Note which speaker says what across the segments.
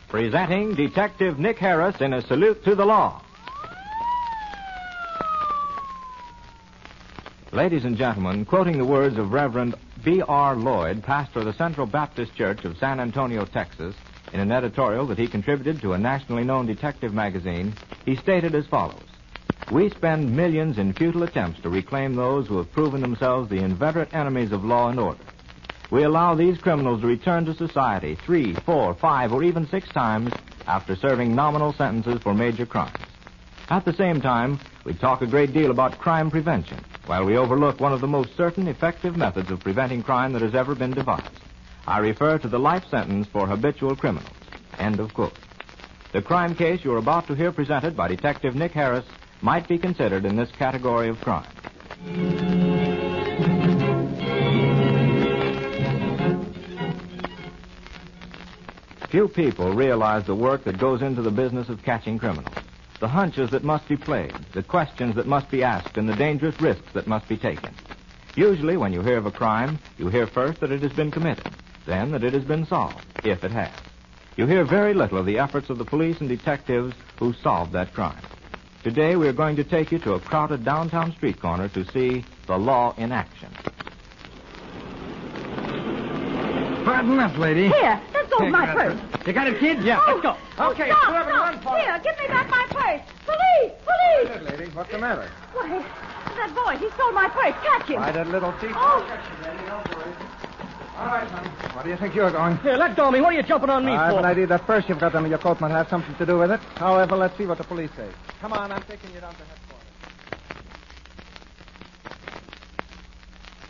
Speaker 1: presenting Detective Nick Harris in A Salute to the Law. Ladies and gentlemen, quoting the words of Reverend B.R. Lloyd, pastor of the Central Baptist Church of San Antonio, Texas, in an editorial that he contributed to a nationally known detective magazine, he stated as follows: "We spend millions in futile attempts to reclaim those who have proven themselves the inveterate enemies of law and order. We allow these criminals to return to society 3, 4, 5, or even 6 times after serving nominal sentences for major crimes. At the same time, we talk a great deal about crime prevention, while we overlook one of the most certain, effective methods of preventing crime that has ever been devised. I refer to the life sentence for habitual criminals." End of quote. The crime case you're about to hear presented by Detective Nick Harris might be considered in this category of crime. Few people realize the work that goes into the business of catching criminals, the hunches that must be played, the questions that must be asked, and the dangerous risks that must be taken. Usually, when you hear of a crime, you hear first that it has been committed, then that it has been solved, if it has. You hear very little of the efforts of the police and detectives who solved that crime. Today, we're going to take you to a crowded downtown street corner to see the law in action.
Speaker 2: Pardon us, lady.
Speaker 3: Here, let's go with my purse.
Speaker 2: You got it, kid?
Speaker 3: Yeah,
Speaker 2: let's go. Okay,
Speaker 3: stop,
Speaker 2: whoever run for it.
Speaker 3: Here, give me back my purse. Police! Police!
Speaker 2: What is it, lady? What's the matter?
Speaker 3: Why, that boy, he stole my purse. Catch him.
Speaker 2: Why, that little thief.
Speaker 3: Oh.
Speaker 2: All right, son. Where do you think you're going?
Speaker 4: Here, let go of me. What are you jumping on me
Speaker 2: I have
Speaker 4: for?
Speaker 2: an idea that purse you've got under your coat might have something to do with it. However, let's see what the police say. Come on, I'm taking you down to headquarters.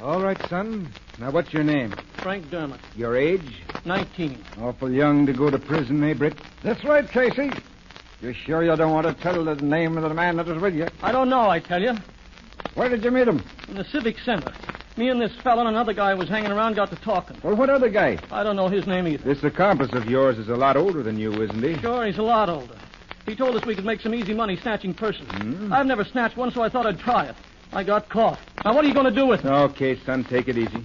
Speaker 5: All right, son. Now, what's your name?
Speaker 4: Frank Dermott,
Speaker 5: Your age?
Speaker 4: 19.
Speaker 5: Awful young to go to prison, eh, Britt?
Speaker 2: That's right, Casey. You sure you don't want to tell the name of the man that was with you?
Speaker 4: I don't know, I tell you.
Speaker 2: Where did you meet him?
Speaker 4: In the Civic Center. Me and this fellow and another guy was hanging around, got to talking.
Speaker 2: Well, what other guy?
Speaker 4: I don't know his name either.
Speaker 5: This accomplice of yours is a lot older than you, isn't he?
Speaker 4: Sure, he's a lot older. He told us we could make some easy money snatching purses. I've never snatched one, so I thought I'd try it. I got caught. Now, what are you going to do with me?
Speaker 5: Okay, son, take it easy.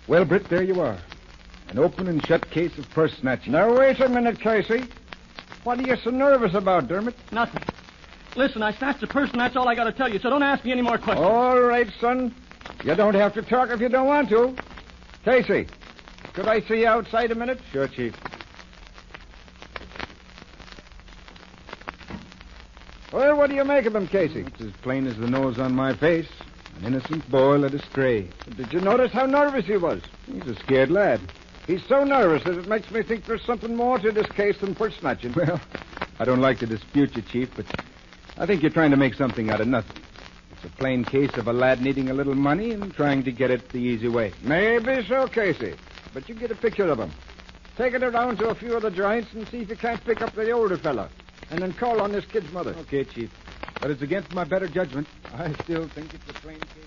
Speaker 5: Well, Britt, there you are. An open and shut case of purse snatching.
Speaker 2: Now, wait a minute, Casey. What are you so nervous about, Dermot?
Speaker 4: Nothing. Listen, I snatched a purse, and that's all I got to tell you, so don't ask me any more questions.
Speaker 2: All right, son. You don't have to talk if you don't want to. Casey, could I see you outside a minute?
Speaker 5: Sure, Chief.
Speaker 2: Well, what do you make of him, Casey?
Speaker 5: It's as plain as the nose on my face. An innocent boy led astray.
Speaker 2: Did you notice how nervous he was?
Speaker 5: He's a scared lad.
Speaker 2: He's so nervous that it makes me think there's something more to this case than purse snatching.
Speaker 5: Well, I don't like to dispute you, Chief, but I think you're trying to make something out of nothing. It's a plain case of a lad needing a little money and trying to get it the easy way.
Speaker 2: Maybe so, Casey. But you get a picture of him. Take it around to a few of the joints and see if you can't pick up the older fella. And then call on this kid's mother.
Speaker 5: Okay, Chief. But it's against my better judgment. I still think it's a plain case.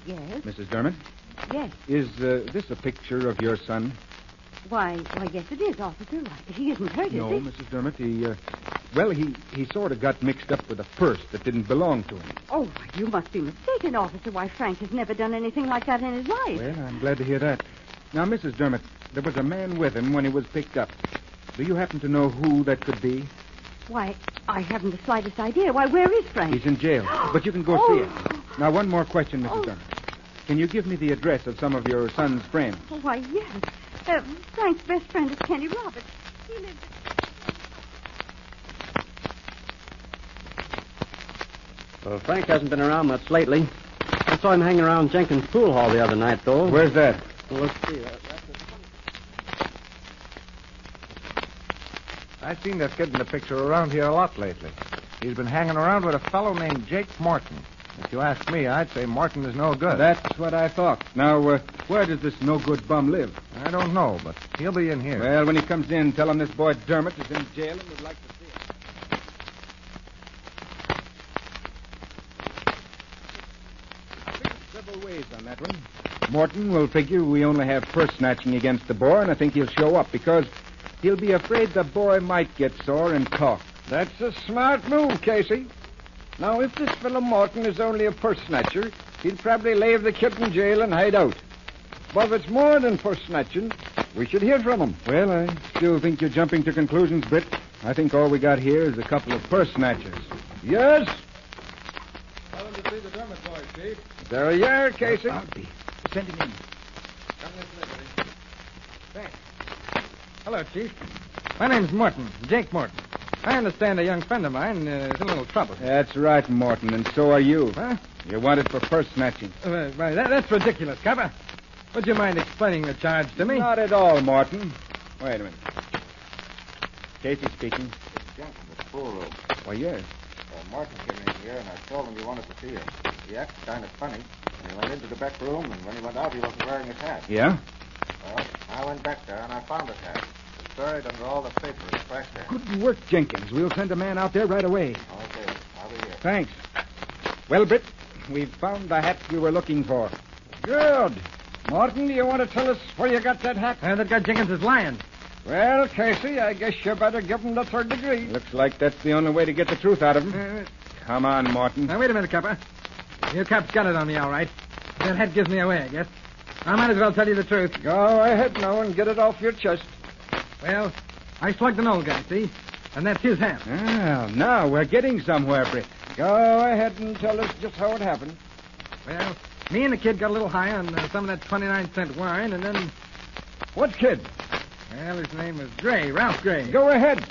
Speaker 3: Yes,
Speaker 5: Mrs. Dermott,
Speaker 3: yes.
Speaker 5: is this a picture of your son?
Speaker 3: Why, yes, it is, officer. He isn't hurt,
Speaker 5: No,
Speaker 3: is he?
Speaker 5: Mrs. Dermott. He sort of got mixed up with a purse that didn't belong to him.
Speaker 3: Oh, why, you must be mistaken, officer. Why, Frank has never done anything like that in his life.
Speaker 5: Well, I'm glad to hear that. Now, Mrs. Dermott, there was a man with him when he was picked up. Do you happen to know who that could be?
Speaker 3: Why, I haven't the slightest idea. Why, where is Frank?
Speaker 5: He's in jail, but you can go see him. Now, one more question, Mrs. Dermott. Can you give me the address of some of your son's friends?
Speaker 3: Oh, why, yes. Frank's best friend is Kenny Roberts. He lives
Speaker 6: Well, Frank hasn't been around much lately. I saw him hanging around Jenkins' pool hall the other night, though.
Speaker 5: Where's that?
Speaker 6: Well, let's see.
Speaker 2: I've seen that kid in the picture around here a lot lately. He's been hanging around with a fellow named Jake Morton. If you ask me, I'd say Morton is no good.
Speaker 5: That's what I thought. Now, where does this no-good bum live?
Speaker 2: I don't know, but he'll be in here.
Speaker 5: Well, when he comes in, tell him this boy Dermott is in jail and would like to see him. I think several ways on that one. Morton will figure we only have purse snatching against the boy, and I think he'll show up because he'll be afraid the boy might get sore and talk.
Speaker 2: That's a smart move, Casey. Now, if this fellow Morton is only a purse snatcher, he'd probably leave the kid in jail and hide out. But if it's more than purse snatching, we should hear from him.
Speaker 5: Well, I still think you're jumping to conclusions, Britt. I think all we got here is a couple of purse snatchers.
Speaker 2: Yes?
Speaker 7: Tell him to see the Dermot boys, Chief.
Speaker 2: There you are, Casey.
Speaker 5: Send him in.
Speaker 7: Come this way, Billy.
Speaker 8: Thanks. Hello, Chief. My name's Morton, Jake Morton. I understand a young friend of mine is in a little trouble.
Speaker 5: That's right, Morton, and so are you.
Speaker 8: Huh?
Speaker 5: You're wanted for purse snatching.
Speaker 8: Why, that's ridiculous, Copper. Would you mind explaining the charge to me?
Speaker 5: Not at all, Morton. Wait a minute. Casey speaking.
Speaker 7: It's Jenkins at the pool room.
Speaker 5: Why, yes.
Speaker 7: Martin came in here, and I told him you wanted to see him. He acted kind of funny. And he went into the back room, and when he went out, he wasn't wearing his hat.
Speaker 5: Yeah?
Speaker 7: Well, I went back there, and I found his hat. It's buried under all the paper and trash there.
Speaker 5: Good work, Jenkins. We'll send a man out there right away.
Speaker 7: Okay, I'll be here.
Speaker 5: Thanks. Well, Britt, we've found the hat we were looking for.
Speaker 2: Good. Morton, do you want to tell us where you got that hat?
Speaker 8: That guy Jenkins is lying.
Speaker 2: Well, Casey, I guess you better give him the third degree.
Speaker 5: Looks like that's the only way to get the truth out of him. Come on, Morton.
Speaker 8: Now, wait a minute, Copper. Your cop's got it on me, all right. That hat gives me away, I guess. I might as well tell you the truth.
Speaker 2: Go ahead now and get it off your chest.
Speaker 8: Well, I slugged an old guy, see? And that's his hat.
Speaker 5: Well, now we're getting somewhere, Britt.
Speaker 2: Go ahead and tell us just how it happened.
Speaker 8: Well, me and the kid got a little high on some of that 29-cent wine, and then...
Speaker 2: What kid?
Speaker 8: Well, his name was Gray, Ralph Gray.
Speaker 2: Go ahead.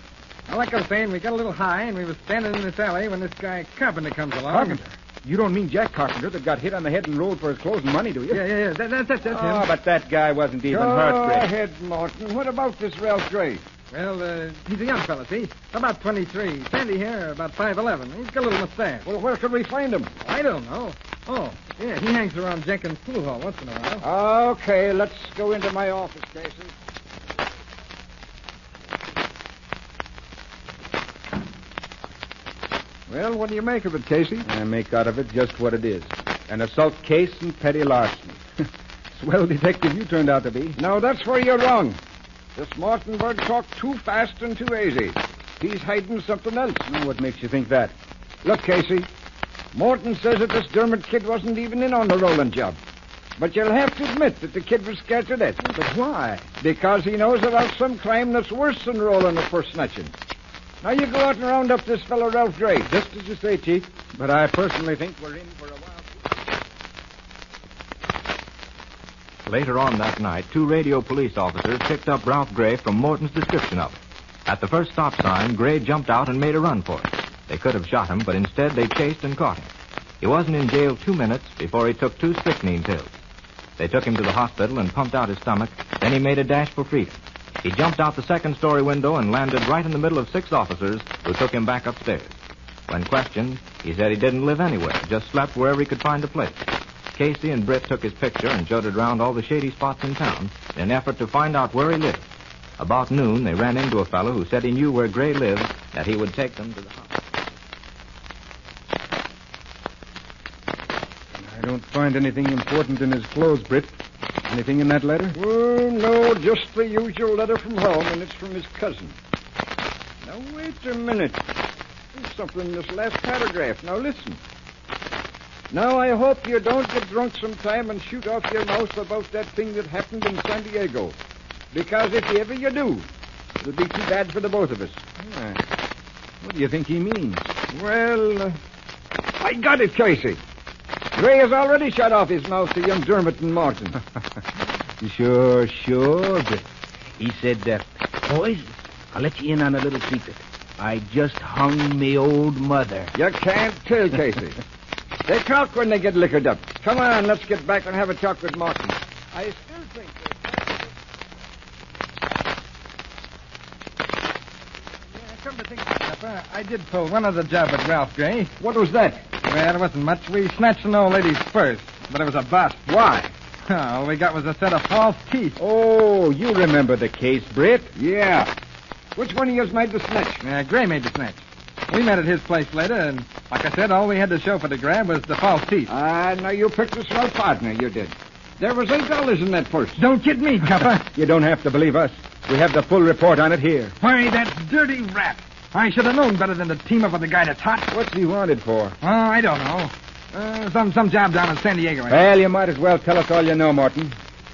Speaker 8: Well, like I was saying, we got a little high, and we was standing in this alley when this guy Carpenter comes along.
Speaker 5: Carpenter? You don't mean Jack Carpenter that got hit on the head and rolled for his clothes and money, do you?
Speaker 8: Yeah. That's him.
Speaker 5: Oh, but that guy wasn't even
Speaker 2: Go
Speaker 5: hurt, Britt.
Speaker 2: ahead, Morton. What about this Ralph Gray?
Speaker 8: Well, he's a young fella, see? About 23. Sandy hair, about 5'11". He's got a little mustache.
Speaker 2: Well, where could we find him?
Speaker 8: I don't know. Oh, yeah, he hangs around Jenkins' pool hall once in a while.
Speaker 2: Okay, let's go into my office, Casey. Well, what do you make of it, Casey?
Speaker 5: I make out of it just what it is. An assault case and petty larceny. Swell detective you turned out to be.
Speaker 2: No, that's where you're wrong. This Morton bird talked too fast and too easy. He's hiding something else.
Speaker 5: Now, what makes you think that?
Speaker 2: Look, Casey, Morton says that this Dermot kid wasn't even in on the rolling job. But you'll have to admit that the kid was scared to death.
Speaker 5: But why?
Speaker 2: Because he knows about some crime that's worse than rolling or purse snatching. Now you go out and round up this fellow Ralph Gray.
Speaker 5: Just as you say, Chief. But I personally think we're in for a while.
Speaker 1: Later on that night, 2 radio police officers picked up Ralph Gray from Morton's description of it. At the first stop sign, Gray jumped out and made a run for it. They could have shot him, but instead they chased and caught him. He wasn't in jail 2 minutes before he took 2 strychnine pills. They took him to the hospital and pumped out his stomach. Then he made a dash for freedom. He jumped out the second-story window and landed right in the middle of 6 officers who took him back upstairs. When questioned, he said he didn't live anywhere, just slept wherever he could find a place. Casey and Britt took his picture and showed it around all the shady spots in town in an effort to find out where he lived. About noon, they ran into a fellow who said he knew where Gray lived, that he would take them to the house.
Speaker 5: I don't find anything important in his clothes, Britt. Anything in that letter?
Speaker 2: Oh, no, just the usual letter from home, and it's from his cousin. Now, wait a minute. There's something in this last paragraph. Now, listen. Now, I hope you don't get drunk sometime and shoot off your mouth about that thing that happened in San Diego. Because if ever you do, it'll be too bad for the both of us.
Speaker 5: What do you think he means?
Speaker 2: Well, I got it, Casey. Gray has already shot off his mouth to young Dermot and Morton.
Speaker 5: Sure. But he said, boys, I'll let you in on a little secret. I just hung me old mother.
Speaker 2: You can't tell, Casey. They talk when they get liquored up. Come on, let's get back and have a talk with Morton. I still think
Speaker 8: Come to think of it, Pepper, I did pull one other job at Ralph Gray.
Speaker 2: What was that?
Speaker 8: Well, it wasn't much. We snatched an old lady's purse, but it was a bust.
Speaker 2: Why?
Speaker 8: All we got was a set of false teeth.
Speaker 5: Oh, you remember the case, Britt?
Speaker 2: Yeah. Which one of you made the snatch?
Speaker 8: Gray made the snatch. We met at his place later, and like I said, all we had to show for the grab was the false teeth.
Speaker 2: Now you picked a swell partner, you did. There was $8 in that purse.
Speaker 8: Don't kid me, Copper.
Speaker 5: You don't have to believe us. We have the full report on it here.
Speaker 8: Why, that dirty rat. I should have known better than to team up with a guy that's hot.
Speaker 5: What's he wanted for?
Speaker 8: Oh, I don't know. Some job down in San Diego.
Speaker 5: Well, you might as well tell us all you know, Morton.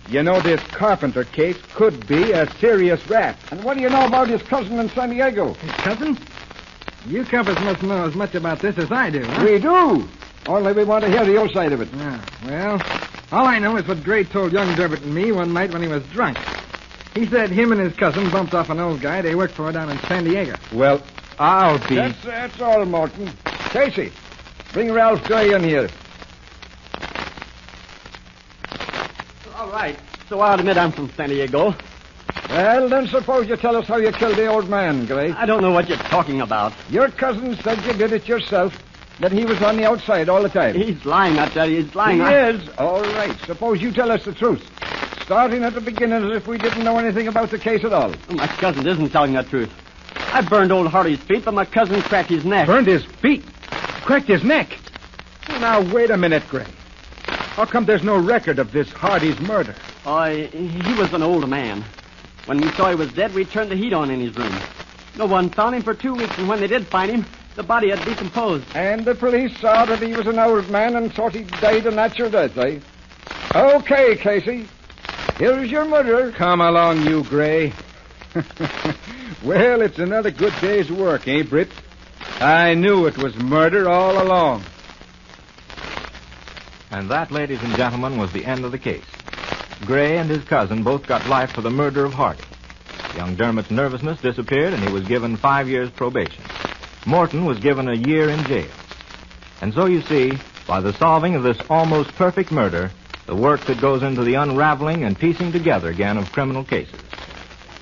Speaker 5: You know this Carpenter case could be a serious rap.
Speaker 2: And what do you know about his cousin in San Diego?
Speaker 8: His cousin? You couples must know as much about this as I do, huh?
Speaker 2: We do. Only we want to hear the old side of it.
Speaker 8: Yeah, well, all I know is what Gray told young Durbett and me one night when he was drunk. He said him and his cousin bumped off an old guy they worked for down in San Diego.
Speaker 5: Well, I'll be...
Speaker 2: That's all, Morton. Casey, bring Ralph Gray in here.
Speaker 6: All right. So I'll admit I'm from San Diego.
Speaker 2: Well, then suppose you tell us how you killed the old man, Gray.
Speaker 6: I don't know what you're talking about.
Speaker 2: Your cousin said you did it yourself, that he was on the outside all the time.
Speaker 6: He's lying, I tell you. He's lying.
Speaker 2: He is? All right. Suppose you tell us the truth. Starting at the beginning as if we didn't know anything about the case at all.
Speaker 6: My cousin isn't telling the truth. I burned old Hardy's feet, but my cousin cracked his neck.
Speaker 5: Burned his feet? Cracked his neck? Now, wait a minute, Gray. How come there's no record of this Hardy's murder?
Speaker 6: Oh, he was an old man. When we saw he was dead, we turned the heat on in his room. No one found him for 2 weeks, and when they did find him, the body had decomposed.
Speaker 2: And the police saw that he was an old man and thought he died a natural death, eh? Okay, Casey. Here's your murderer.
Speaker 5: Come along, you, Gray. Well, it's another good day's work, eh, Britt? I knew it was murder all along.
Speaker 1: And that, ladies and gentlemen, was the end of the case. Gray and his cousin both got life for the murder of Hardy. Young Dermot's nervousness disappeared, and he was given 5 years probation. Morton was given a year in jail. And so you see, by the solving of this almost perfect murder, the work that goes into the unraveling and piecing together again of criminal cases.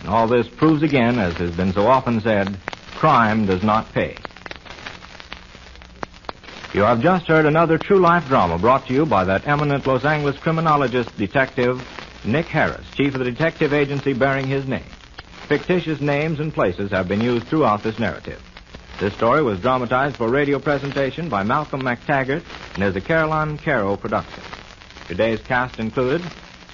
Speaker 1: And all this proves again, as has been so often said, crime does not pay. You have just heard another true life drama brought to you by that eminent Los Angeles criminologist detective, Nick Harris, chief of the detective agency bearing his name. Fictitious names and places have been used throughout this narrative. This story was dramatized for radio presentation by Malcolm McTaggart and is a Caroline Caro production. Today's cast included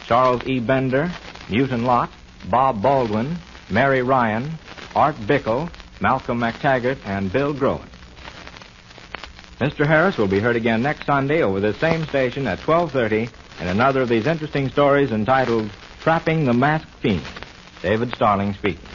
Speaker 1: Charles E. Bender, Newton Lott, Bob Baldwin, Mary Ryan, Art Bickle, Malcolm McTaggart, and Bill Groen. Mr. Harris will be heard again next Sunday over this same station at 12:30 in another of these interesting stories entitled Trapping the Masked Fiend. David Starling speaking.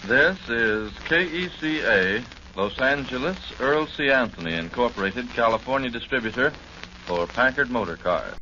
Speaker 9: This is KECA, Los Angeles, Earl C. Anthony, Incorporated, California distributor for Packard Motor Cars.